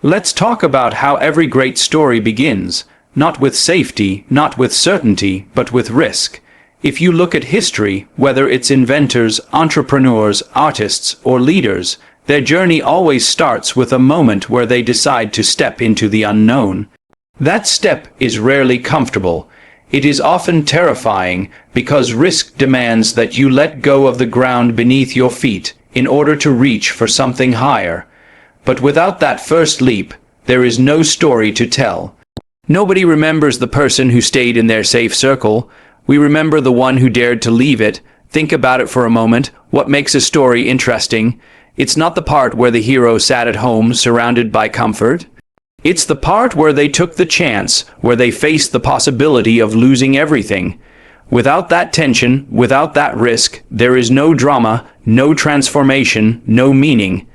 Let's talk about how every great story begins, not with safety, not with certainty, but with risk. If you look at history, whether it's inventors, entrepreneurs, artists, or leaders, their journey always starts with a moment where they decide to step into the unknown. That step is rarely comfortable. It is often terrifying because risk demands that you let go of the ground beneath your feet in order to reach for something higher. But without that first leap, there is no story to tell. Nobody remembers the person who stayed in their safe circle. We remember the one who dared to leave it. Think about it for a moment. What makes a story interesting? It's not the part where the hero sat at home surrounded by comfort. It's the part where they took the chance, where they faced the possibility of losing everything. Without that tension, without that risk, there is no drama, no transformation, no meaning.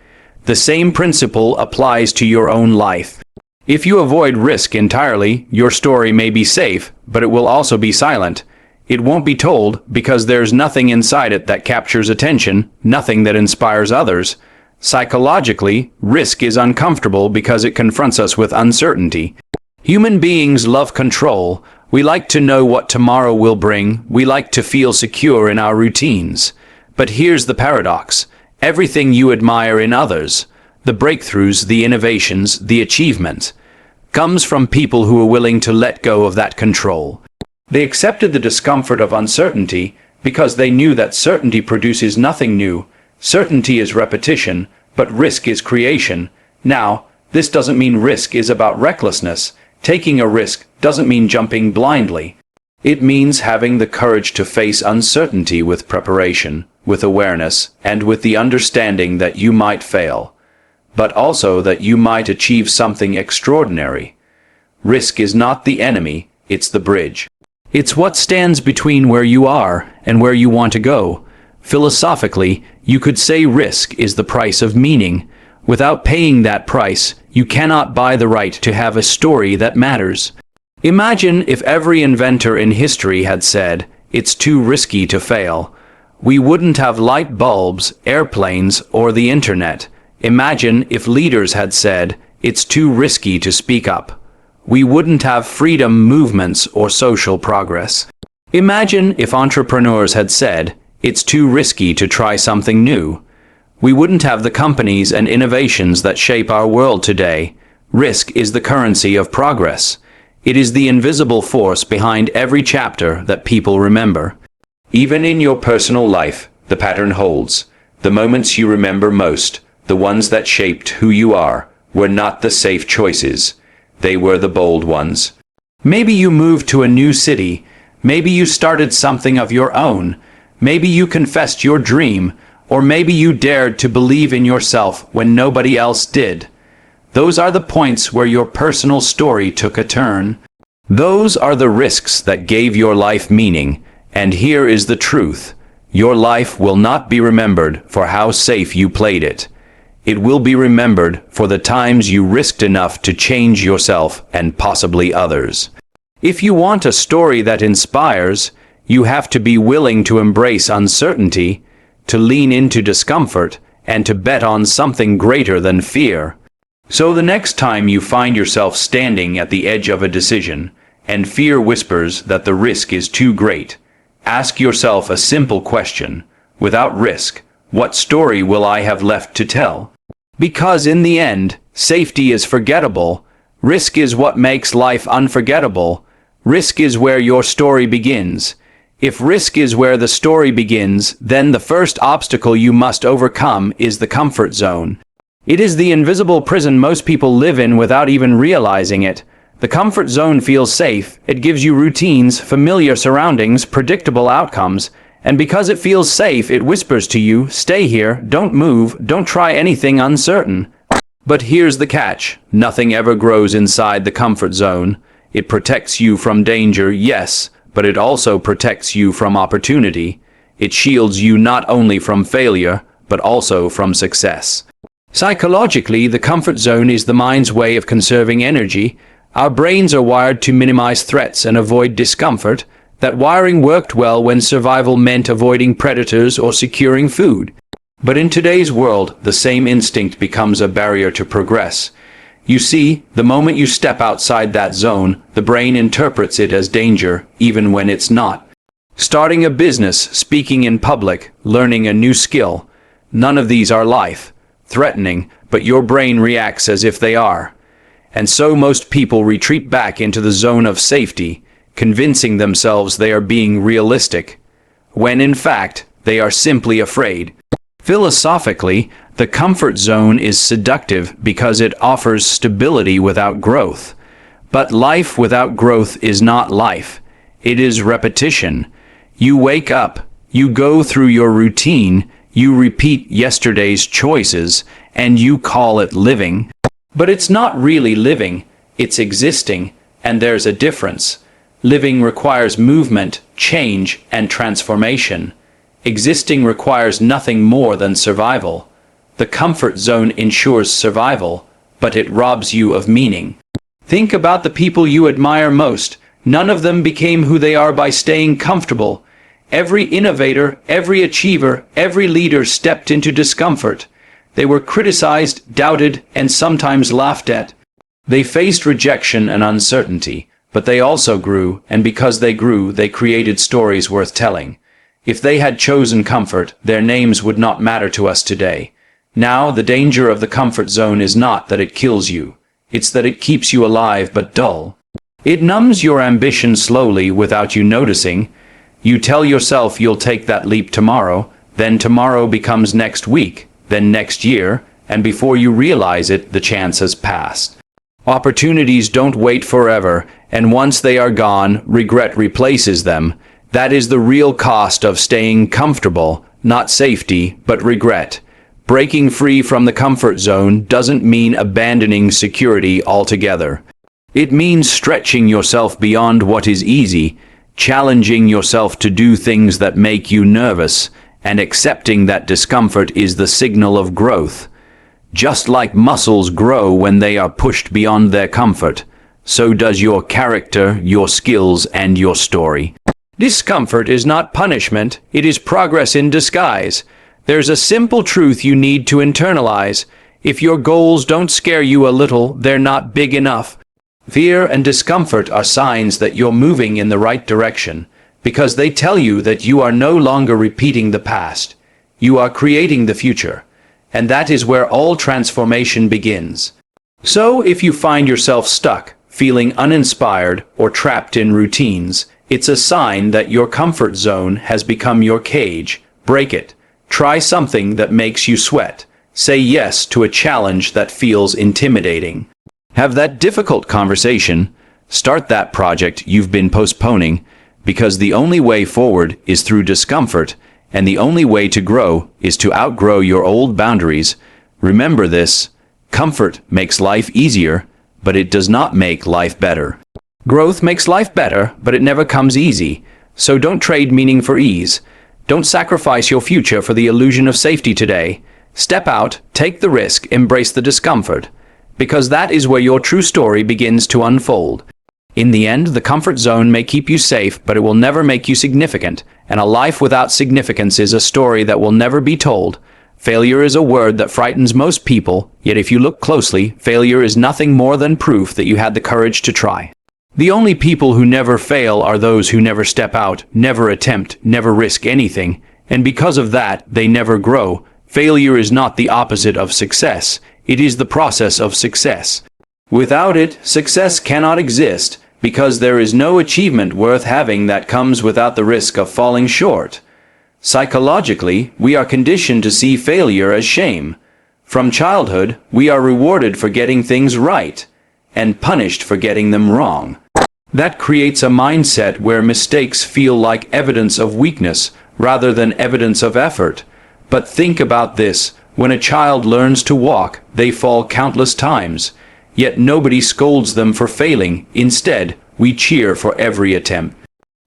The same principle applies to your own life. If you avoid risk entirely, your story may be safe, but it will also be silent. It won't be told because there's nothing inside it that captures attention, nothing that inspires others. Psychologically, risk is uncomfortable because it confronts us with uncertainty. Human beings love control. We like to know what tomorrow will bring. We like to feel secure in our routines. But here's the paradox. Everything you admire in others, the breakthroughs, the innovations, the achievement, comes from people who are willing to let go of that control. They accepted the discomfort of uncertainty because they knew that certainty produces nothing new. Certainty is repetition, but risk is creation. Now, this doesn't mean risk is about recklessness. Taking a risk doesn't mean jumping blindly. It means having the courage to face uncertainty with preparation, with awareness, and with the understanding that you might fail, but also that you might achieve something extraordinary. Risk is not the enemy, it's the bridge. It's what stands between where you are and where you want to go. Philosophically, you could say risk is the price of meaning. Without paying that price, you cannot buy the right to have a story that matters. Imagine if every inventor in history had said, "It's too risky to fail." We wouldn't have light bulbs, airplanes, or the internet. Imagine if leaders had said, "It's too risky to speak up." We wouldn't have freedom movements or social progress. Imagine if entrepreneurs had said, "It's too risky to try something new." We wouldn't have the companies and innovations that shape our world today. Risk is the currency of progress. It is the invisible force behind every chapter that people remember. Even in your personal life, the pattern holds. The moments you remember most, the ones that shaped who you are, were not the safe choices. They were the bold ones. Maybe you moved to a new city. Maybe you started something of your own. Maybe you confessed your dream, or maybe you dared to believe in yourself when nobody else did. Those are the points where your personal story took a turn. Those are the risks that gave your life meaning. And here is the truth. Your life will not be remembered for how safe you played it. It will be remembered for the times you risked enough to change yourself and possibly others. If you want a story that inspires, you have to be willing to embrace uncertainty, to lean into discomfort, and to bet on something greater than fear. So the next time you find yourself standing at the edge of a decision, and fear whispers that the risk is too great, ask yourself a simple question. Without risk, what story will I have left to tell? Because in the end, safety is forgettable. Risk is what makes life unforgettable. Risk is where your story begins. If risk is where the story begins, then the first obstacle you must overcome is the comfort zone. It is the invisible prison most people live in without even realizing it. The comfort zone feels safe. It gives you routines, familiar surroundings, predictable outcomes. And because it feels safe, it whispers to you, "Stay here, don't move, don't try anything uncertain." But here's the catch. Nothing ever grows inside the comfort zone. It protects you from danger, yes, but it also protects you from opportunity. It shields you not only from failure, but also from success. Psychologically, the comfort zone is the mind's way of conserving energy. Our brains are wired to minimize threats and avoid discomfort. That wiring worked well when survival meant avoiding predators or securing food. But in today's world, the same instinct becomes a barrier to progress. You see, the moment you step outside that zone, the brain interprets it as danger, even when it's not. Starting a business, speaking in public, learning a new skill, none of these are life-threatening, but your brain reacts as if they are. And so most people retreat back into the zone of safety, convincing themselves they are being realistic, when in fact, they are simply afraid. Philosophically, the comfort zone is seductive because it offers stability without growth. But life without growth is not life. It is repetition. You wake up, you go through your routine, you repeat yesterday's choices, and you call it living. But it's not really living, it's existing, and there's a difference. Living requires movement, change, and transformation. Existing requires nothing more than survival. The comfort zone ensures survival, but it robs you of meaning. Think about the people you admire most. None of them became who they are by staying comfortable. Every innovator, every achiever, every leader stepped into discomfort. They were criticized, doubted, and sometimes laughed at. They faced rejection and uncertainty, but they also grew, and because they grew, they created stories worth telling. If they had chosen comfort, their names would not matter to us today. Now, the danger of the comfort zone is not that it kills you. It's that it keeps you alive but dull. It numbs your ambition slowly without you noticing. You tell yourself you'll take that leap tomorrow, then tomorrow becomes next week, then next year, and before you realize it, the chance has passed. Opportunities don't wait forever, and once they are gone, regret replaces them. That is the real cost of staying comfortable, not safety, but regret. Breaking free from the comfort zone doesn't mean abandoning security altogether. It means stretching yourself beyond what is easy, challenging yourself to do things that make you nervous, and accepting that discomfort is the signal of growth. Just like muscles grow when they are pushed beyond their comfort, so does your character, your skills, and your story. Discomfort is not punishment, it is progress in disguise. There's a simple truth you need to internalize. If your goals don't scare you a little, they're not big enough. Fear and discomfort are signs that you're moving in the right direction, because they tell you that you are no longer repeating the past. You are creating the future. And that is where all transformation begins. So if you find yourself stuck, feeling uninspired, or trapped in routines, it's a sign that your comfort zone has become your cage. Break it. Try something that makes you sweat. Say yes to a challenge that feels intimidating. Have that difficult conversation. Start that project you've been postponing, because the only way forward is through discomfort, and the only way to grow is to outgrow your old boundaries. Remember this: comfort makes life easier, but it does not make life better. Growth makes life better, but it never comes easy. So don't trade meaning for ease. Don't sacrifice your future for the illusion of safety today. Step out, take the risk, embrace the discomfort, because that is where your true story begins to unfold. In the end, the comfort zone may keep you safe, but it will never make you significant, and a life without significance is a story that will never be told. Failure is a word that frightens most people, yet if you look closely, failure is nothing more than proof that you had the courage to try. The only people who never fail are those who never step out, never attempt, never risk anything, and because of that, they never grow. Failure is not the opposite of success, it is the process of success. Without it, success cannot exist, because there is no achievement worth having that comes without the risk of falling short. Psychologically, we are conditioned to see failure as shame. From childhood, we are rewarded for getting things right, and punished for getting them wrong. That creates a mindset where mistakes feel like evidence of weakness rather than evidence of effort. But think about this: when a child learns to walk, they fall countless times. Yet nobody scolds them for failing. Instead, we cheer for every attempt.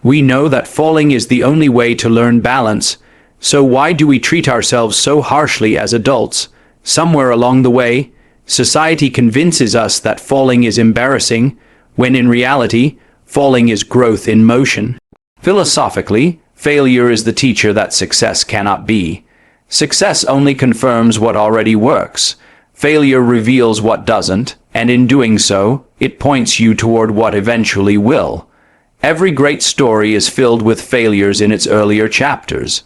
We know that falling is the only way to learn balance. So why do we treat ourselves so harshly as adults? Somewhere along the way, society convinces us that falling is embarrassing, when in reality, falling is growth in motion. Philosophically, failure is the teacher that success cannot be. Success only confirms what already works. Failure reveals what doesn't, and in doing so, it points you toward what eventually will. Every great story is filled with failures in its earlier chapters.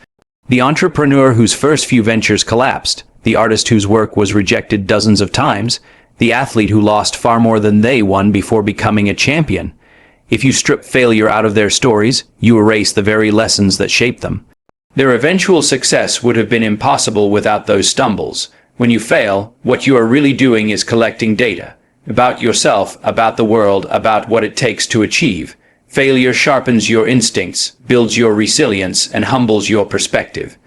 The entrepreneur whose first few ventures collapsed, the artist whose work was rejected dozens of times, the athlete who lost far more than they won before becoming a champion. If you strip failure out of their stories, you erase the very lessons that shaped them. Their eventual success would have been impossible without those stumbles. When you fail, what you are really doing is collecting data about yourself, about the world, about what it takes to achieve. Failure sharpens your instincts, builds your resilience, and humbles your perspective.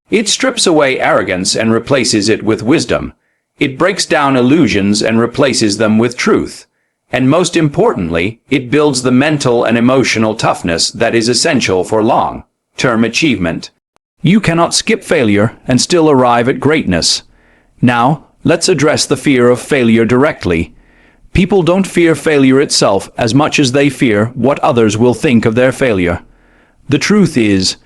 It strips away arrogance and replaces it with wisdom. It breaks down illusions and replaces them with truth. And most importantly, it builds the mental and emotional toughness that is essential for long-term achievement. You cannot skip failure and still arrive at greatness. Now, let's address the fear of failure directly. People don't fear failure itself as much as they fear what others will think of their failure. The truth is,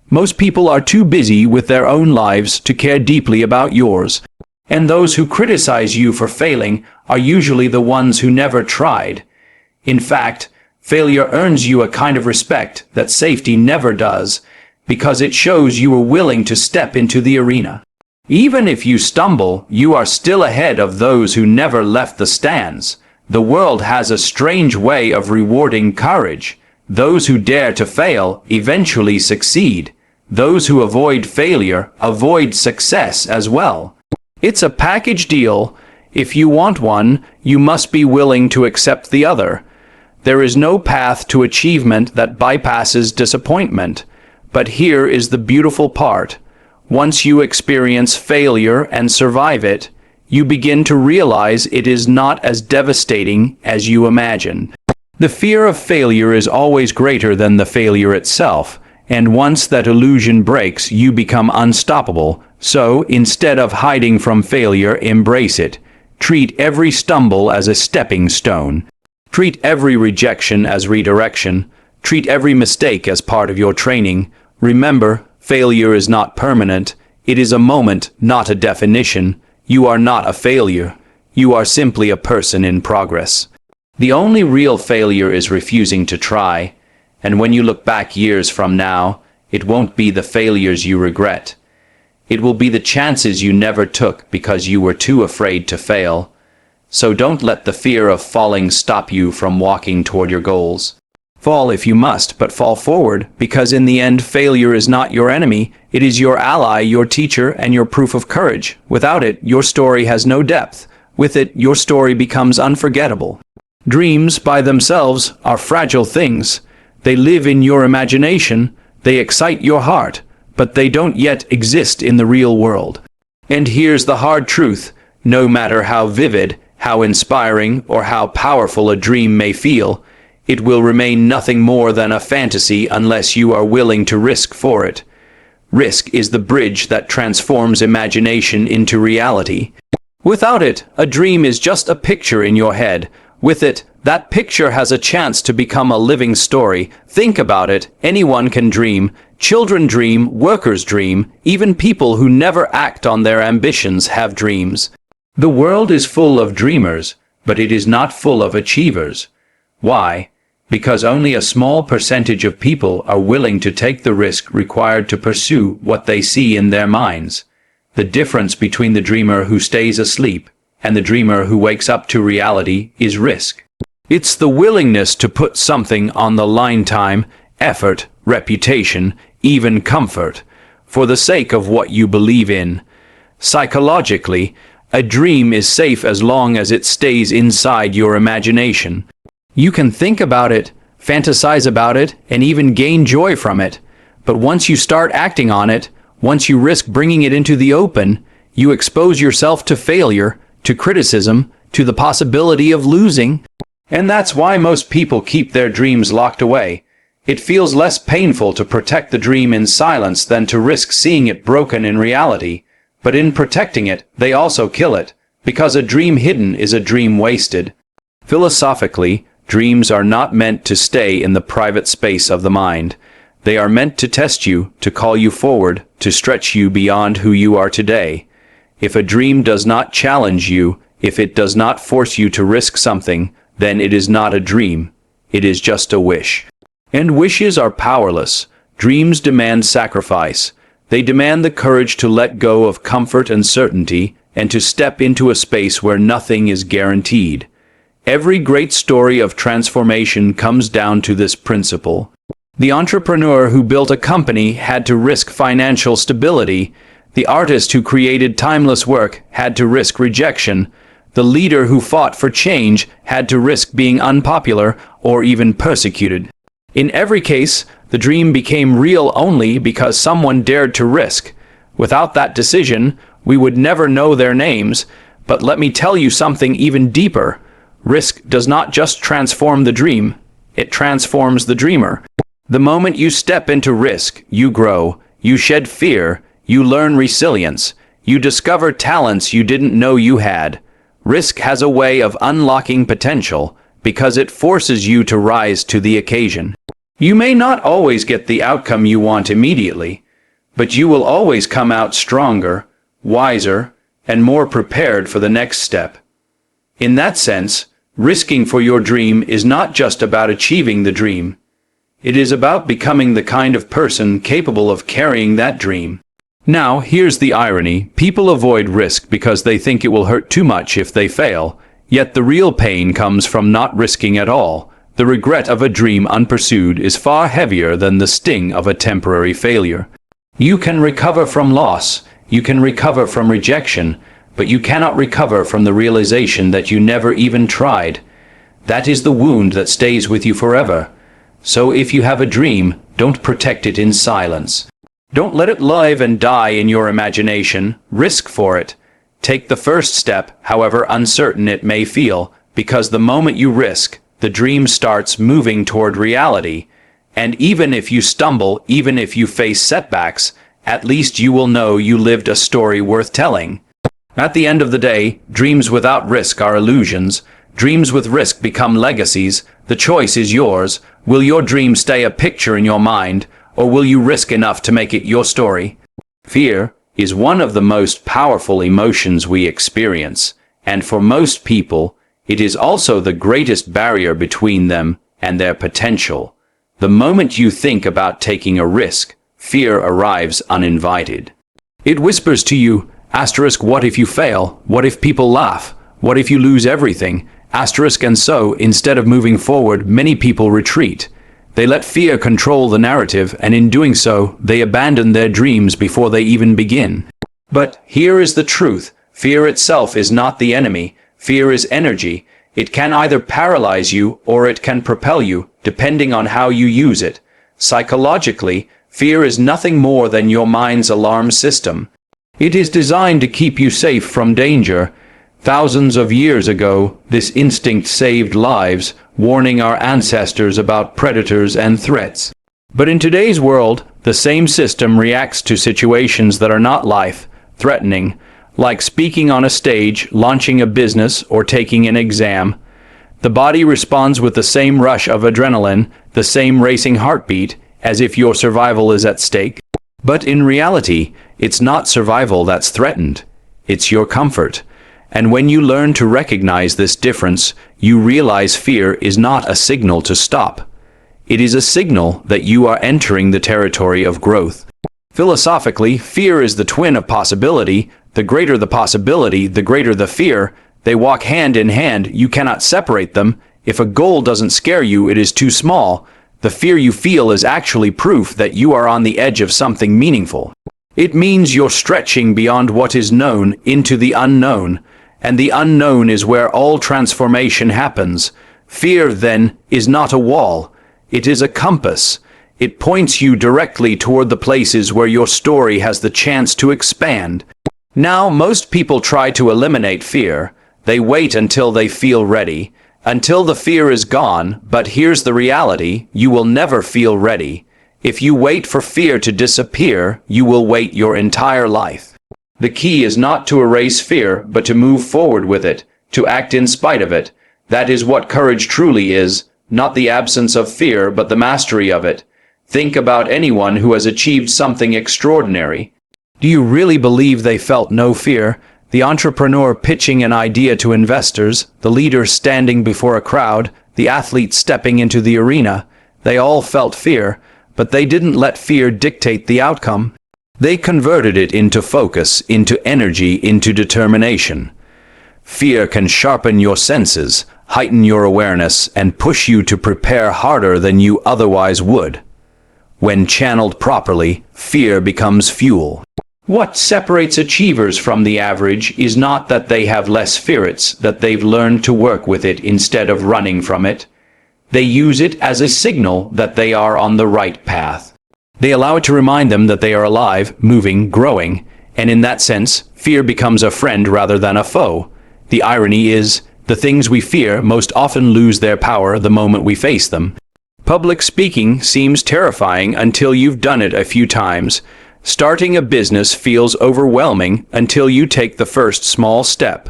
most people are too busy with their own lives to care deeply about yours. And those who criticize you for failing are usually the ones who never tried. In fact, failure earns you a kind of respect that safety never does, because it shows you are willing to step into the arena. Even if you stumble, you are still ahead of those who never left the stands. The world has a strange way of rewarding courage. Those who dare to fail eventually succeed. Those who avoid failure avoid success as well. It's a package deal. If you want one, you must be willing to accept the other. There is no path to achievement that bypasses disappointment. But here is the beautiful part. Once you experience failure and survive it, you begin to realize it is not as devastating as you imagine. The fear of failure is always greater than the failure itself, and once that illusion breaks, you become unstoppable. So, instead of hiding from failure, embrace it. Treat every stumble as a stepping stone. Treat every rejection as redirection. Treat every mistake as part of your training. Remember, failure is not permanent. It is a moment, not a definition. You are not a failure. You are simply a person in progress. The only real failure is refusing to try. And when you look back years from now, it won't be the failures you regret. It will be the chances you never took because you were too afraid to fail. So don't let the fear of falling stop you from walking toward your goals. Fall if you must, but fall forward, because in the end, failure is not your enemy. It is your ally, your teacher, and your proof of courage. Without it, your story has no depth. With it, your story becomes unforgettable. Dreams, by themselves, are fragile things. They live in your imagination, they excite your heart, but they don't yet exist in the real world. And here's the hard truth. No matter how vivid, how inspiring, or how powerful a dream may feel, it will remain nothing more than a fantasy unless you are willing to risk for it. Risk is the bridge that transforms imagination into reality. Without it, a dream is just a picture in your head. With it, that picture has a chance to become a living story. Think about it. Anyone can dream. Children dream, workers dream, even people who never act on their ambitions have dreams. The world is full of dreamers, but it is not full of achievers. Why? Because only a small percentage of people are willing to take the risk required to pursue what they see in their minds. The difference between the dreamer who stays asleep and the dreamer who wakes up to reality is risk. It's the willingness to put something on the line: time, effort, reputation, even comfort, for the sake of what you believe in. Psychologically, a dream is safe as long as it stays inside your imagination. You can think about it, fantasize about it, and even gain joy from it. But once you start acting on it, once you risk bringing it into the open, you expose yourself to failure, to criticism, to the possibility of losing. And that's why most people keep their dreams locked away. It feels less painful to protect the dream in silence than to risk seeing it broken in reality. But in protecting it, they also kill it, because a dream hidden is a dream wasted. Philosophically, dreams are not meant to stay in the private space of the mind. They are meant to test you, to call you forward, to stretch you beyond who you are today. If a dream does not challenge you, if it does not force you to risk something, then it is not a dream. It is just a wish. And wishes are powerless. Dreams demand sacrifice. They demand the courage to let go of comfort and certainty and to step into a space where nothing is guaranteed. Every great story of transformation comes down to this principle. The entrepreneur who built a company had to risk financial stability. The artist who created timeless work had to risk rejection. The leader who fought for change had to risk being unpopular or even persecuted. In every case, the dream became real only because someone dared to risk. Without that decision, we would never know their names. But let me tell you something even deeper. Risk does not just transform the dream, it transforms the dreamer. The moment you step into risk, you grow, you shed fear, you learn resilience, you discover talents you didn't know you had. Risk has a way of unlocking potential because it forces you to rise to the occasion. You may not always get the outcome you want immediately, but you will always come out stronger, wiser, and more prepared for the next step. In that sense, risking for your dream is not just about achieving the dream. It is about becoming the kind of person capable of carrying that dream. Now, here's the irony. People avoid risk because they think it will hurt too much if they fail, yet the real pain comes from not risking at all. The regret of a dream unpursued is far heavier than the sting of a temporary failure. You can recover from loss, you can recover from rejection, but you cannot recover from the realization that you never even tried. That is the wound that stays with you forever. So if you have a dream, don't protect it in silence. Don't let it live and die in your imagination. Risk for it. Take the first step, however uncertain it may feel, because the moment you risk, the dream starts moving toward reality. And even if you stumble, even if you face setbacks, at least you will know you lived a story worth telling. At the end of the day, dreams without risk are illusions. Dreams with risk become legacies. The choice is yours. Will your dream stay a picture in your mind, or will you risk enough to make it your story? Fear is one of the most powerful emotions we experience, and for most people, it is also the greatest barrier between them and their potential. The moment you think about taking a risk, fear arrives uninvited. It whispers to you, what if you fail? What if people laugh? What if you lose everything? And so, instead of moving forward, many people retreat. They let fear control the narrative, and in doing so, they abandon their dreams before they even begin. But here is the truth. Fear itself is not the enemy. Fear is energy. It can either paralyze you or it can propel you, depending on how you use it. Psychologically, fear is nothing more than your mind's alarm system. It is designed to keep you safe from danger. Thousands of years ago, this instinct saved lives, warning our ancestors about predators and threats. But in today's world, the same system reacts to situations that are not life-threatening, like speaking on a stage, launching a business, or taking an exam. The body responds with the same rush of adrenaline, the same racing heartbeat, as if your survival is at stake. But in reality, it's not survival that's threatened. It's your comfort. And when you learn to recognize this difference, you realize fear is not a signal to stop. It is a signal that you are entering the territory of growth. Philosophically, fear is the twin of possibility. The greater the possibility, the greater the fear. They walk hand in hand. You cannot separate them. If a goal doesn't scare you, it is too small. The fear you feel is actually proof that you are on the edge of something meaningful. It means you're stretching beyond what is known into the unknown. And the unknown is where all transformation happens. Fear, then, is not a wall. It is a compass. It points you directly toward the places where your story has the chance to expand. Now, most people try to eliminate fear. They wait until they feel ready, until the fear is gone, but here's the reality, you will never feel ready. If you wait for fear to disappear, you will wait your entire life. The key is not to erase fear, but to move forward with it, to act in spite of it. That is what courage truly is, not the absence of fear, but the mastery of it. Think about anyone who has achieved something extraordinary. Do you really believe they felt no fear? The entrepreneur pitching an idea to investors, the leader standing before a crowd, the athlete stepping into the arena. They all felt fear, but they didn't let fear dictate the outcome. They converted it into focus, into energy, into determination. Fear can sharpen your senses, heighten your awareness, and push you to prepare harder than you otherwise would. When channeled properly, fear becomes fuel. What separates achievers from the average is not that they have less fear, it's that they've learned to work with it instead of running from it. They use it as a signal that they are on the right path. They allow it to remind them that they are alive, moving, growing, and in that sense, fear becomes a friend rather than a foe. The irony is, the things we fear most often lose their power the moment we face them. Public speaking seems terrifying until you've done it a few times. Starting a business feels overwhelming until you take the first small step.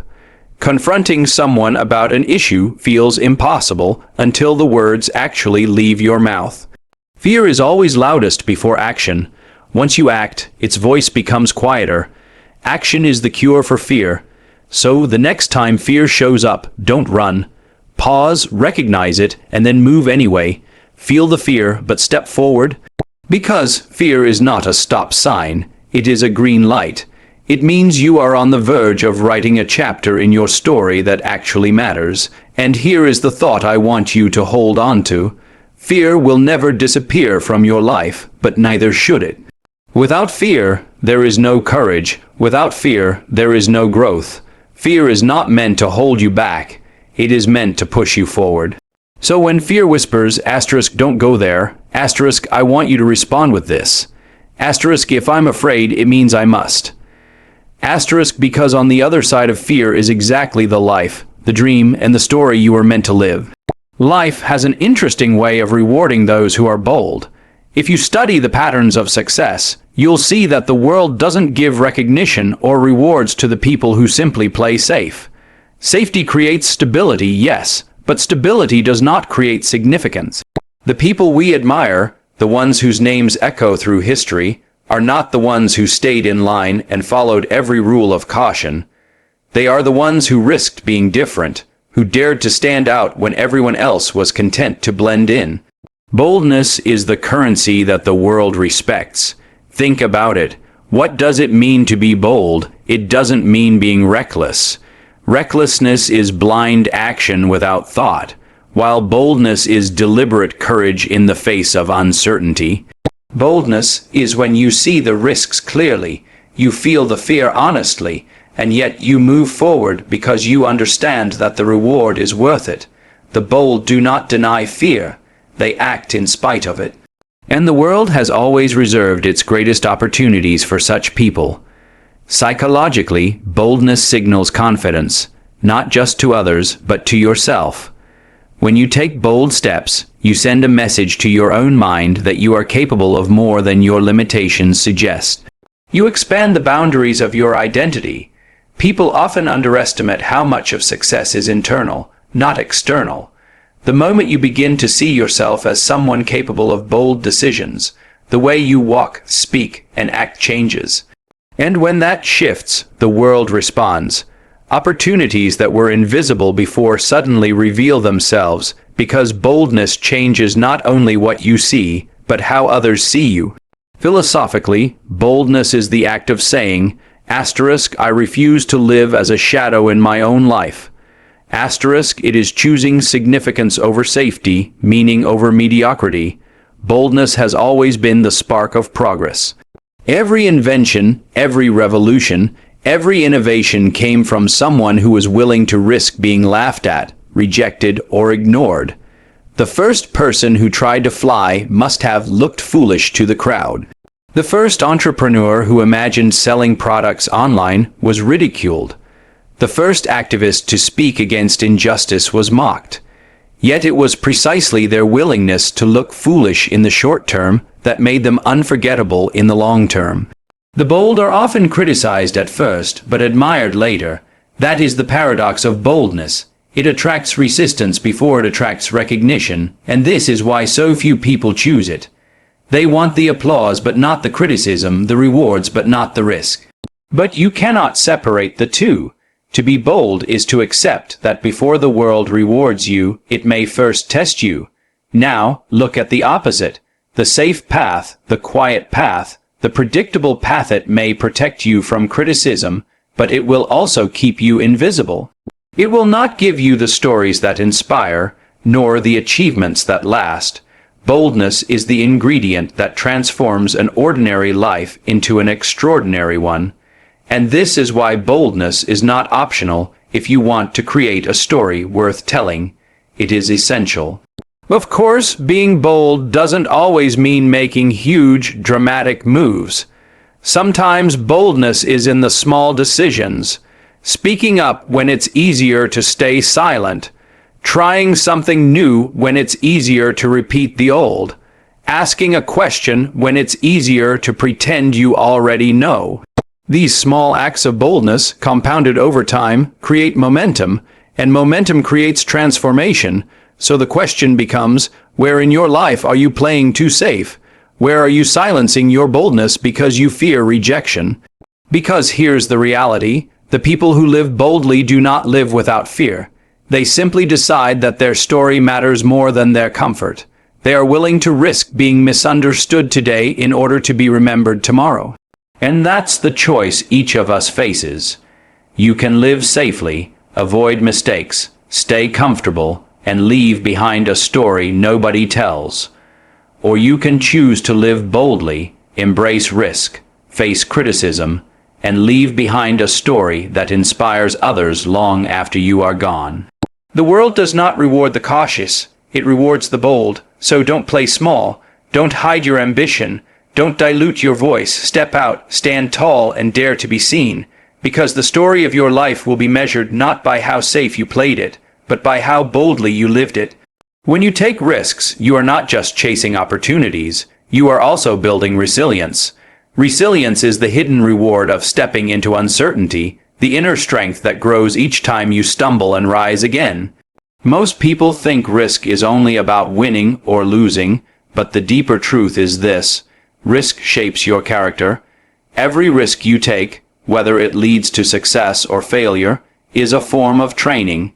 Confronting someone about an issue feels impossible until the words actually leave your mouth. Fear is always loudest before action. Once you act, its voice becomes quieter. Action is the cure for fear. So the next time fear shows up, don't run. Pause, recognize it, and then move anyway. Feel the fear, but step forward. Because fear is not a stop sign, it is a green light. It means you are on the verge of writing a chapter in your story that actually matters. And here is the thought I want you to hold on to. Fear will never disappear from your life, but neither should it. Without fear, there is no courage. Without fear, there is no growth. Fear is not meant to hold you back. It is meant to push you forward. So when fear whispers, don't go there, I want you to respond with this. If I'm afraid, it means I must. Because on the other side of fear is exactly the life, the dream, and the story you were meant to live. Life has an interesting way of rewarding those who are bold. If you study the patterns of success, you'll see that the world doesn't give recognition or rewards to the people who simply play safe. Safety creates stability, yes, but stability does not create significance. The people we admire, the ones whose names echo through history, are not the ones who stayed in line and followed every rule of caution. They are the ones who risked being different, who dared to stand out when everyone else was content to blend in. Boldness is the currency that the world respects. Think about it. What does it mean to be bold? It doesn't mean being reckless. Recklessness is blind action without thought, while boldness is deliberate courage in the face of uncertainty. Boldness is when you see the risks clearly, you feel the fear honestly, and yet you move forward because you understand that the reward is worth it. The bold do not deny fear, they act in spite of it. And the world has always reserved its greatest opportunities for such people. Psychologically, boldness signals confidence, not just to others, but to yourself. When you take bold steps, you send a message to your own mind that you are capable of more than your limitations suggest. You expand the boundaries of your identity. People often underestimate how much of success is internal, not external. The moment you begin to see yourself as someone capable of bold decisions, the way you walk, speak, and act changes. And when that shifts, the world responds. Opportunities that were invisible before suddenly reveal themselves, because boldness changes not only what you see, but how others see you. Philosophically, boldness is the act of saying, I refuse to live as a shadow in my own life. It is choosing significance over safety, meaning over mediocrity. Boldness has always been the spark of progress. Every invention, every revolution, every innovation came from someone who was willing to risk being laughed at, rejected, or ignored. The first person who tried to fly must have looked foolish to the crowd. The first entrepreneur who imagined selling products online was ridiculed. The first activist to speak against injustice was mocked. Yet it was precisely their willingness to look foolish in the short term that made them unforgettable in the long term. The bold are often criticized at first, but admired later. That is the paradox of boldness. It attracts resistance before it attracts recognition, and this is why so few people choose it. They want the applause but not the criticism, the rewards but not the risk. But you cannot separate the two. To be bold is to accept that before the world rewards you, it may first test you. Now, look at the opposite. The safe path, the quiet path, the predictable path, it may protect you from criticism, but it will also keep you invisible. It will not give you the stories that inspire, nor the achievements that last. Boldness is the ingredient that transforms an ordinary life into an extraordinary one. And this is why boldness is not optional if you want to create a story worth telling. It is essential. Of course, being bold doesn't always mean making huge, dramatic moves. Sometimes boldness is in the small decisions. Speaking up when it's easier to stay silent. Trying something new when it's easier to repeat the old. Asking a question when it's easier to pretend you already know. These small acts of boldness, compounded over time, create momentum, and momentum creates transformation. So the question becomes, where in your life are you playing too safe? Where are you silencing your boldness because you fear rejection? Because here's the reality, the people who live boldly do not live without fear. They simply decide that their story matters more than their comfort. They are willing to risk being misunderstood today in order to be remembered tomorrow. And that's the choice each of us faces. You can live safely, avoid mistakes, stay comfortable, and leave behind a story nobody tells. Or you can choose to live boldly, embrace risk, face criticism, and leave behind a story that inspires others long after you are gone. The world does not reward the cautious, it rewards the bold. So don't play small, don't hide your ambition, don't dilute your voice, step out, stand tall, and dare to be seen. Because the story of your life will be measured not by how safe you played it, but by how boldly you lived it. When you take risks, you are not just chasing opportunities, you are also building resilience. Resilience is the hidden reward of stepping into uncertainty, the inner strength that grows each time you stumble and rise again. Most people think risk is only about winning or losing, but the deeper truth is this: risk shapes your character. Every risk you take, whether it leads to success or failure, is a form of training.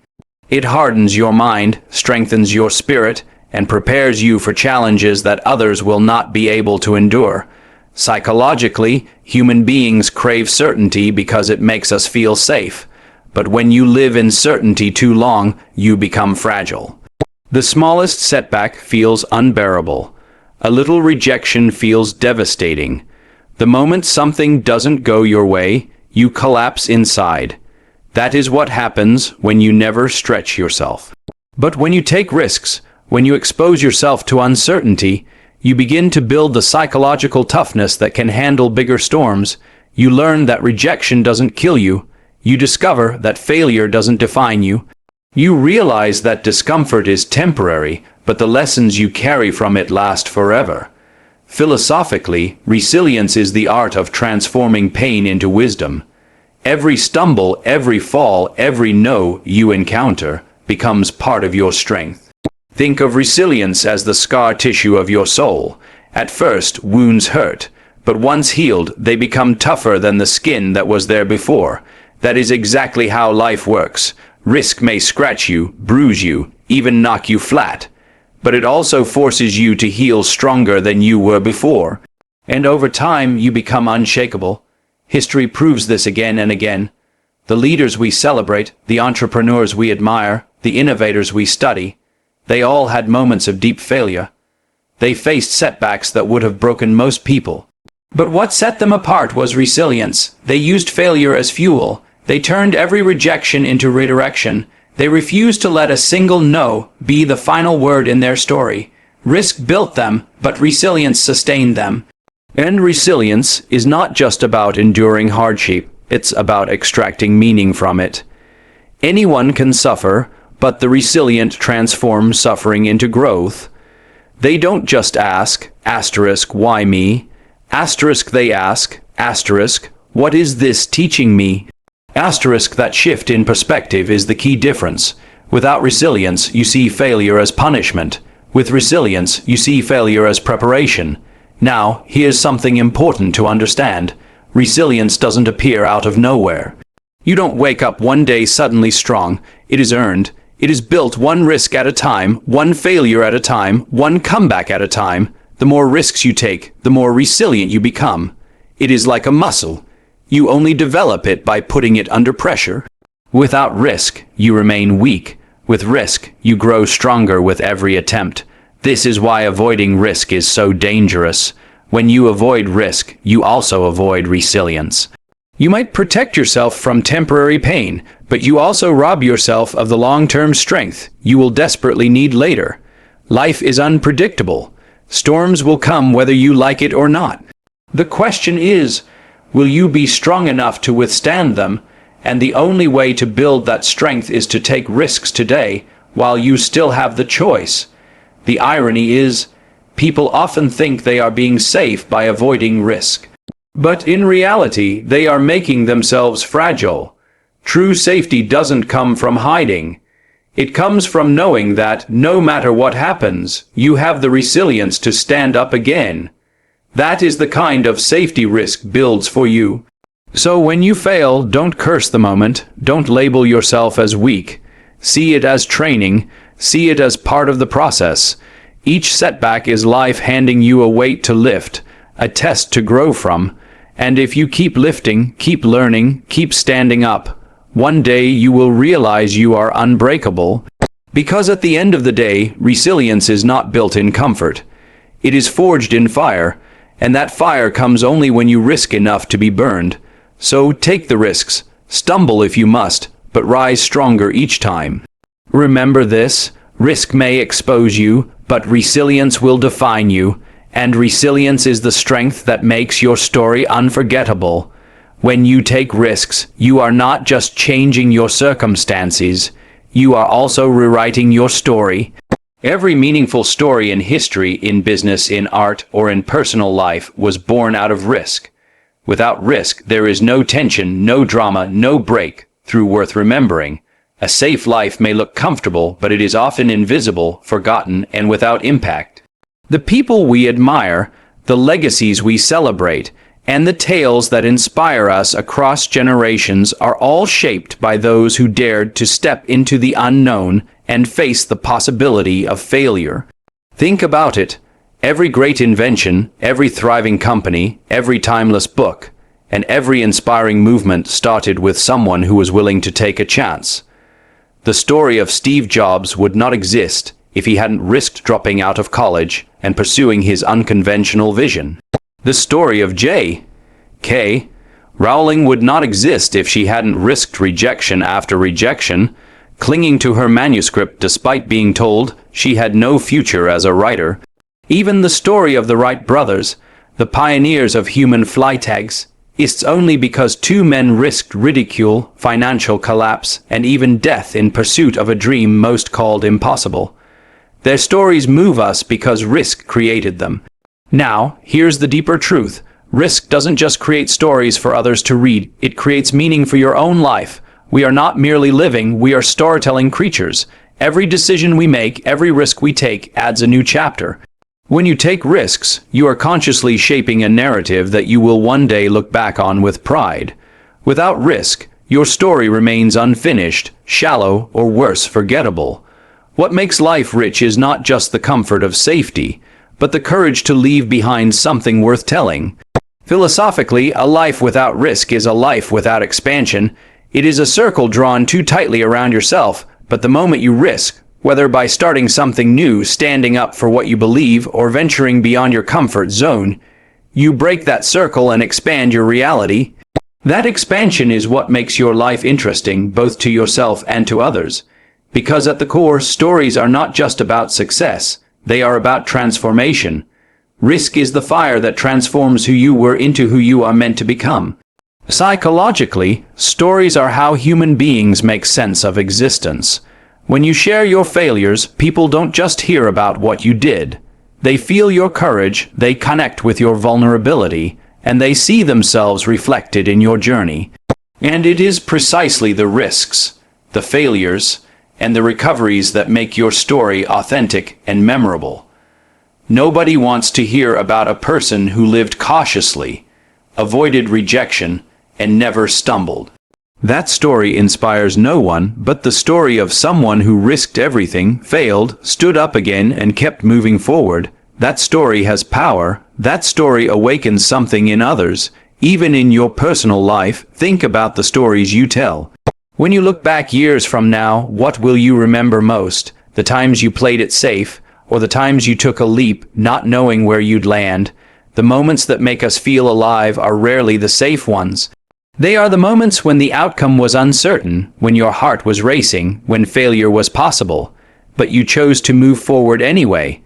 It hardens your mind, strengthens your spirit, and prepares you for challenges that others will not be able to endure. Psychologically, human beings crave certainty because it makes us feel safe. But when you live in certainty too long, you become fragile. The smallest setback feels unbearable. A little rejection feels devastating. The moment something doesn't go your way, you collapse inside. That is what happens when you never stretch yourself. But when you take risks, when you expose yourself to uncertainty, you begin to build the psychological toughness that can handle bigger storms. You learn that rejection doesn't kill you. You discover that failure doesn't define you. You realize that discomfort is temporary, but the lessons you carry from it last forever. Philosophically, resilience is the art of transforming pain into wisdom. Every stumble, every fall, every no you encounter becomes part of your strength. Think of resilience as the scar tissue of your soul. At first, wounds hurt, but once healed, they become tougher than the skin that was there before. That is exactly how life works. Risk may scratch you, bruise you, even knock you flat. But it also forces you to heal stronger than you were before. And over time, you become unshakable. History proves this again and again. The leaders we celebrate, the entrepreneurs we admire, the innovators we study, they all had moments of deep failure. They faced setbacks that would have broken most people. But what set them apart was resilience. They used failure as fuel. They turned every rejection into redirection. They refused to let a single no be the final word in their story. Risk built them, but resilience sustained them. And resilience is not just about enduring hardship, it's about extracting meaning from it. Anyone can suffer, but the resilient transform suffering into growth. They don't just ask, why me? They ask, what is this teaching me? That shift in perspective is the key difference. Without resilience, you see failure as punishment. With resilience, you see failure as preparation. Now, here's something important to understand. Resilience doesn't appear out of nowhere. You don't wake up one day suddenly strong. It is earned. It is built one risk at a time, one failure at a time, one comeback at a time. The more risks you take, the more resilient you become. It is like a muscle. You only develop it by putting it under pressure. Without risk, you remain weak. With risk, you grow stronger with every attempt. This is why avoiding risk is so dangerous. When you avoid risk, you also avoid resilience. You might protect yourself from temporary pain, but you also rob yourself of the long-term strength you will desperately need later. Life is unpredictable. Storms will come whether you like it or not. The question is, will you be strong enough to withstand them? And the only way to build that strength is to take risks today while you still have the choice. The irony is, people often think they are being safe by avoiding risk. But in reality, they are making themselves fragile. True safety doesn't come from hiding. It comes from knowing that, no matter what happens, you have the resilience to stand up again. That is the kind of safety risk builds for you. So when you fail, don't curse the moment. Don't label yourself as weak. See it as training. See it as part of the process. Each setback is life handing you a weight to lift, a test to grow from. And if you keep lifting, keep learning, keep standing up, one day you will realize you are unbreakable. Because at the end of the day, resilience is not built in comfort. It is forged in fire, and that fire comes only when you risk enough to be burned. So take the risks, stumble if you must, but rise stronger each time. Remember this, risk may expose you, but resilience will define you. And resilience is the strength that makes your story unforgettable. When you take risks, you are not just changing your circumstances, you are also rewriting your story. Every meaningful story in history, in business, in art, or in personal life was born out of risk. Without risk, there is no tension, no drama, no breakthrough worth remembering. A safe life may look comfortable, but it is often invisible, forgotten, and without impact. The people we admire, the legacies we celebrate, and the tales that inspire us across generations are all shaped by those who dared to step into the unknown and face the possibility of failure. Think about it. Every great invention, every thriving company, every timeless book, and every inspiring movement started with someone who was willing to take a chance. The story of Steve Jobs would not exist if he hadn't risked dropping out of college and pursuing his unconventional vision. The story of J.K. Rowling would not exist if she hadn't risked rejection after rejection, clinging to her manuscript despite being told she had no future as a writer. Even the story of the Wright brothers, the pioneers of human flight tags, is only because two men risked ridicule, financial collapse, and even death in pursuit of a dream most called impossible. Their stories move us because risk created them. Now, here's the deeper truth. Risk doesn't just create stories for others to read, it creates meaning for your own life. We are not merely living, we are storytelling creatures. Every decision we make, every risk we take, adds a new chapter. When you take risks, you are consciously shaping a narrative that you will one day look back on with pride. Without risk, your story remains unfinished, shallow, or worse, forgettable. What makes life rich is not just the comfort of safety, but the courage to leave behind something worth telling. Philosophically, a life without risk is a life without expansion. It is a circle drawn too tightly around yourself, but the moment you risk, whether by starting something new, standing up for what you believe, or venturing beyond your comfort zone, you break that circle and expand your reality. That expansion is what makes your life interesting, both to yourself and to others. Because at the core, stories are not just about success, they are about transformation. Risk is the fire that transforms who you were into who you are meant to become. Psychologically, stories are how human beings make sense of existence. When you share your failures, people don't just hear about what you did. They feel your courage, they connect with your vulnerability, and they see themselves reflected in your journey. And it is precisely the risks, the failures, and the recoveries that make your story authentic and memorable. Nobody wants to hear about a person who lived cautiously, avoided rejection, and never stumbled. That story inspires no one, but the story of someone who risked everything, failed, stood up again, and kept moving forward. That story has power. That story awakens something in others. Even in your personal life, think about the stories you tell. When you look back years from now, what will you remember most? The times you played it safe, or the times you took a leap, not knowing where you'd land? The moments that make us feel alive are rarely the safe ones. They are the moments when the outcome was uncertain, when your heart was racing, when failure was possible, but you chose to move forward anyway.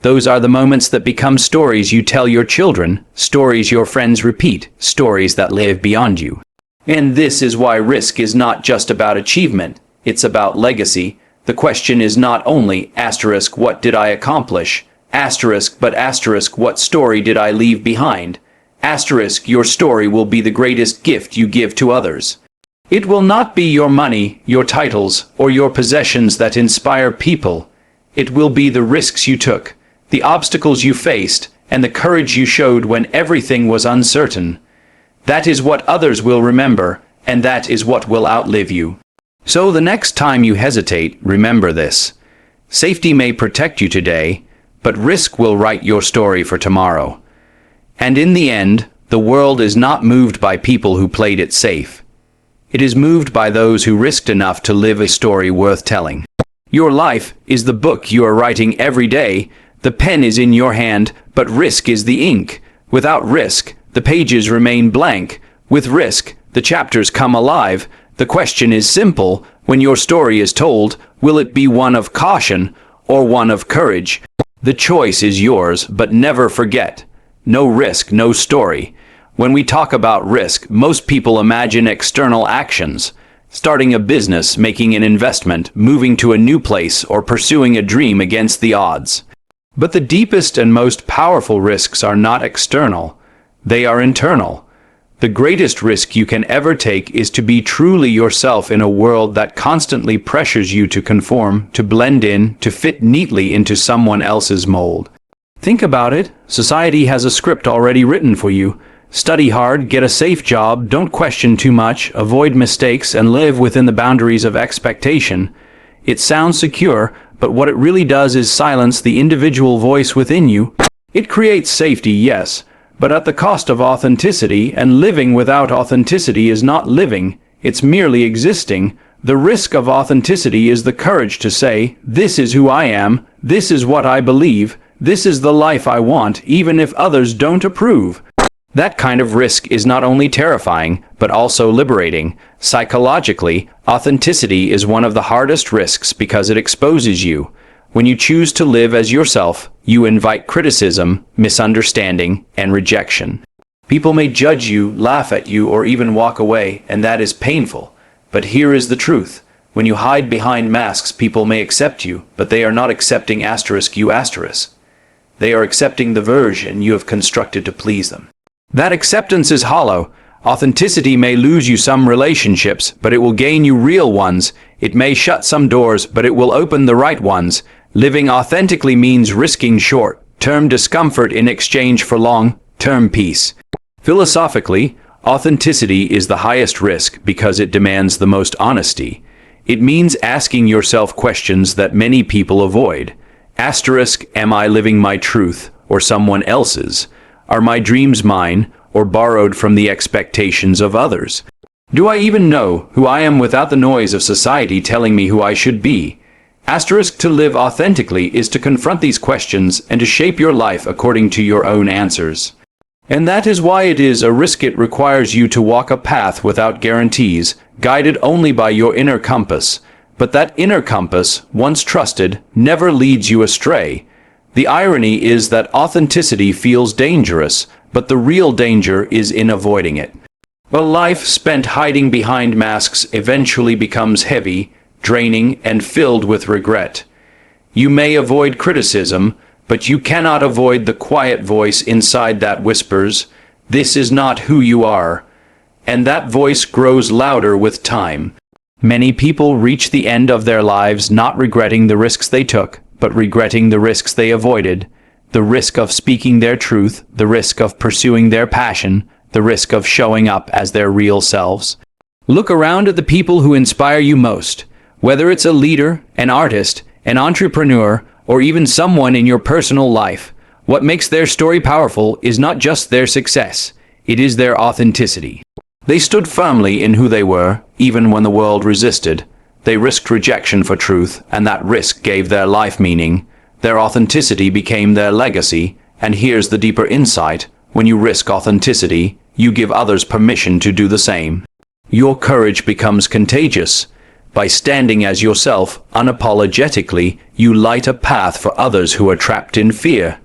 Those are the moments that become stories you tell your children, stories your friends repeat, stories that live beyond you. And this is why risk is not just about achievement, it's about legacy. The question is not only *, what did I accomplish? But what story did I leave behind? *, your story will be the greatest gift you give to others. It will not be your money, your titles, or your possessions that inspire people. It will be the risks you took, the obstacles you faced, and the courage you showed when everything was uncertain. That is what others will remember, and that is what will outlive you. So the next time you hesitate, remember this. Safety may protect you today, but risk will write your story for tomorrow. And in the end, the world is not moved by people who played it safe. It is moved by those who risked enough to live a story worth telling. Your life is the book you are writing every day. The pen is in your hand, but risk is the ink. Without risk, the pages remain blank. With risk, the chapters come alive. The question is simple. When your story is told, will it be one of caution or one of courage? The choice is yours, but never forget. No risk, no story. When we talk about risk, most people imagine external actions. Starting a business, making an investment, moving to a new place, or pursuing a dream against the odds. But the deepest and most powerful risks are not external. They are internal. The greatest risk you can ever take is to be truly yourself in a world that constantly pressures you to conform, to blend in, to fit neatly into someone else's mold. Think about it. Society has a script already written for you. Study hard, get a safe job, don't question too much, avoid mistakes, and live within the boundaries of expectation. It sounds secure, but what it really does is silence the individual voice within you. It creates safety, yes, but at the cost of authenticity, and living without authenticity is not living, it's merely existing. The risk of authenticity is the courage to say, this is who I am, this is what I believe, this is the life I want, even if others don't approve. That kind of risk is not only terrifying, but also liberating. Psychologically, authenticity is one of the hardest risks because it exposes you. When you choose to live as yourself, you invite criticism, misunderstanding, and rejection. People may judge you, laugh at you, or even walk away, and that is painful. But here is the truth. When you hide behind masks, people may accept you, but they are not accepting *, They are accepting the version you have constructed to please them. That acceptance is hollow. Authenticity may lose you some relationships, but it will gain you real ones. It may shut some doors, but it will open the right ones. Living authentically means risking short-term discomfort in exchange for long-term peace. Philosophically, authenticity is the highest risk because it demands the most honesty. It means asking yourself questions that many people avoid. Am I living my truth or someone else's? Are my dreams mine or borrowed from the expectations of others? Do I even know who I am without the noise of society telling me who I should be? To live authentically is to confront these questions and to shape your life according to your own answers. And that is why it is a risk. It requires you to walk a path without guarantees, guided only by your inner compass. But that inner compass, once trusted, never leads you astray. The irony is that authenticity feels dangerous, but the real danger is in avoiding it. A life spent hiding behind masks eventually becomes heavy, draining, and filled with regret. You may avoid criticism, but you cannot avoid the quiet voice inside that whispers, "This is not who you are." And that voice grows louder with time. Many people reach the end of their lives not regretting the risks they took, but regretting the risks they avoided. the risk of speaking their truth, the risk of pursuing their passion, the risk of showing up as their real selves. Look around at the people who inspire you most, whether it's a leader, an artist, an entrepreneur, or even someone in your personal life. What makes their story powerful is not just their success, it is their authenticity. They stood firmly in who they were, even when the world resisted. They risked rejection for truth, and that risk gave their life meaning. Their authenticity became their legacy, and here's the deeper insight. When you risk authenticity, you give others permission to do the same. Your courage becomes contagious. By standing as yourself, unapologetically, you light a path for others who are trapped in fear.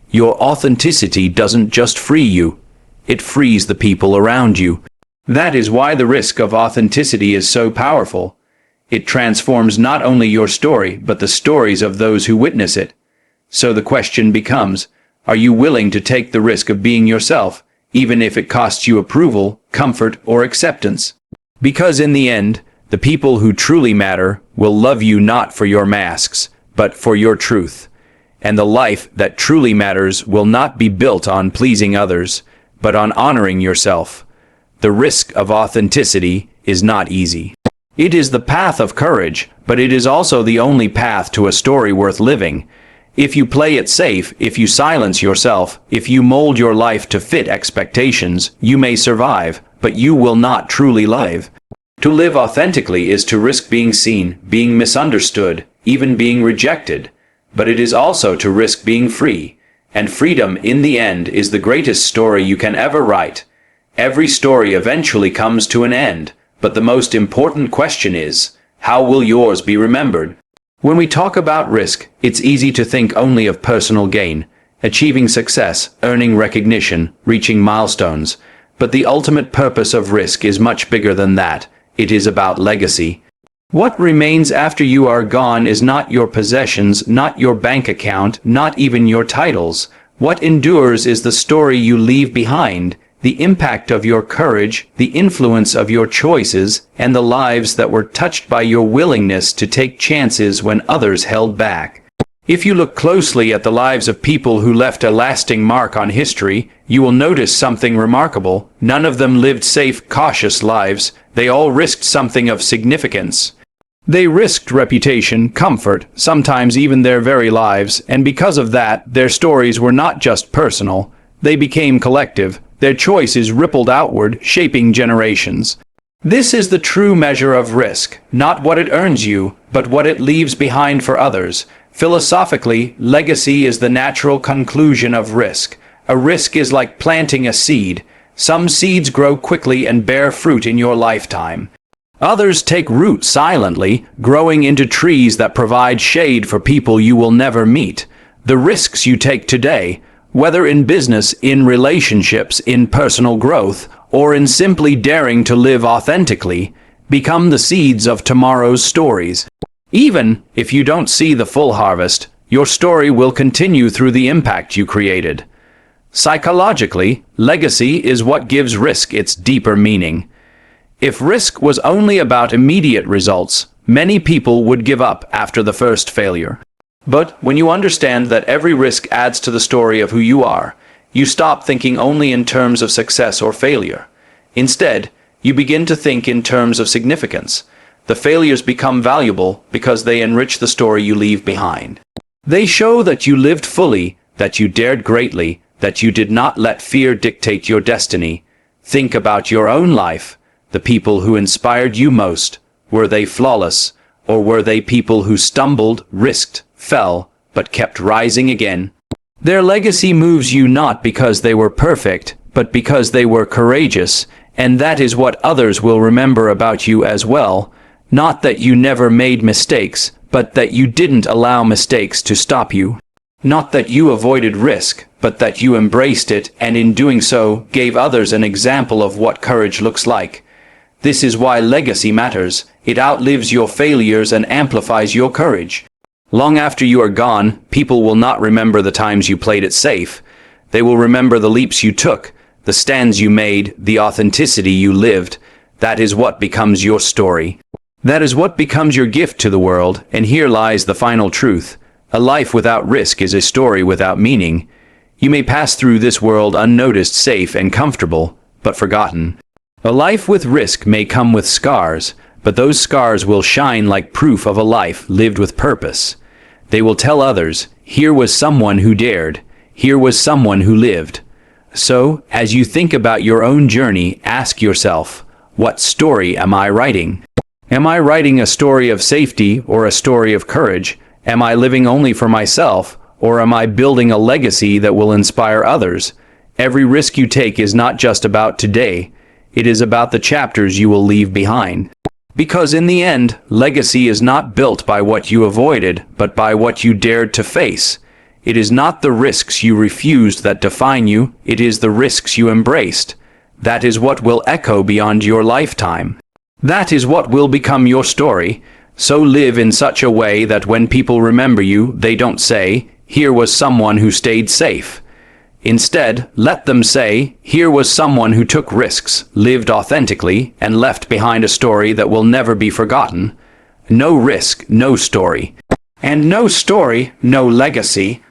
Your authenticity doesn't just free you, it frees the people around you. That is why the risk of authenticity is so powerful. It transforms not only your story, but the stories of those who witness it. So the question becomes, are you willing to take the risk of being yourself, even if it costs you approval, comfort, or acceptance? Because in the end, the people who truly matter will love you not for your masks, but for your truth. And the life that truly matters will not be built on pleasing others, but on honoring yourself. The risk of authenticity is not easy. It is the path of courage, but it is also the only path to a story worth living. If you play it safe, if you silence yourself, if you mold your life to fit expectations, you may survive, but you will not truly live. To live authentically is to risk being seen, being misunderstood, even being rejected. But it is also to risk being free. And freedom, in the end, is the greatest story you can ever write. Every story eventually comes to an end, but the most important question is, how will yours be remembered? When we talk about risk, it's easy to think only of personal gain, achieving success, earning recognition, reaching milestones. But the ultimate purpose of risk is much bigger than that. It is about legacy. What remains after you are gone is not your possessions, not your bank account, not even your titles. What endures is the story you leave behind, the impact of your courage, the influence of your choices, and the lives that were touched by your willingness to take chances when others held back. If you look closely at the lives of people who left a lasting mark on history, you will notice something remarkable. None of them lived safe, cautious lives. They all risked something of significance. They risked reputation, comfort, sometimes even their very lives, and because of that, their stories were not just personal. They became collective. Their choices rippled outward, shaping generations. This is the true measure of risk, not what it earns you, but what it leaves behind for others. Philosophically, legacy is the natural conclusion of risk. A risk is like planting a seed. Some seeds grow quickly and bear fruit in your lifetime. Others take root silently, growing into trees that provide shade for people you will never meet. The risks you take today, whether in business, in relationships, in personal growth, or in simply daring to live authentically, become the seeds of tomorrow's stories. Even if you don't see the full harvest, your story will continue through the impact you created. Psychologically, legacy is what gives risk its deeper meaning. If risk was only about immediate results, many people would give up after the first failure. But when you understand that every risk adds to the story of who you are, you stop thinking only in terms of success or failure. Instead, you begin to think in terms of significance. The failures become valuable because they enrich the story you leave behind. They show that you lived fully, that you dared greatly, that you did not let fear dictate your destiny. Think about your own life. The people who inspired you most, were they flawless, or were they people who stumbled, risked, fell, but kept rising again? Their legacy moves you not because they were perfect, but because they were courageous, and that is what others will remember about you as well. Not that you never made mistakes, but that you didn't allow mistakes to stop you. Not that you avoided risk, but that you embraced it, and in doing so, gave others an example of what courage looks like. This is why legacy matters. It outlives your failures and amplifies your courage. Long after you are gone, people will not remember the times you played it safe. They will remember the leaps you took, the stands you made, the authenticity you lived. That is what becomes your story. That is what becomes your gift to the world, and here lies the final truth. A life without risk is a story without meaning. You may pass through this world unnoticed, safe and comfortable, but forgotten. A life with risk may come with scars, but those scars will shine like proof of a life lived with purpose. They will tell others, here was someone who dared, here was someone who lived. So, as you think about your own journey, ask yourself, what story am I writing? Am I writing a story of safety or a story of courage? Am I living only for myself, or am I building a legacy that will inspire others? Every risk you take is not just about today. It is about the chapters you will leave behind. Because in the end, legacy is not built by what you avoided, but by what you dared to face. It is not the risks you refused that define you, it is the risks you embraced. That is what will echo beyond your lifetime. That is what will become your story. So live in such a way that when people remember you, they don't say, here was someone who stayed safe. Instead, let them say, here was someone who took risks, lived authentically, and left behind a story that will never be forgotten. No risk, no story. And no story, no legacy.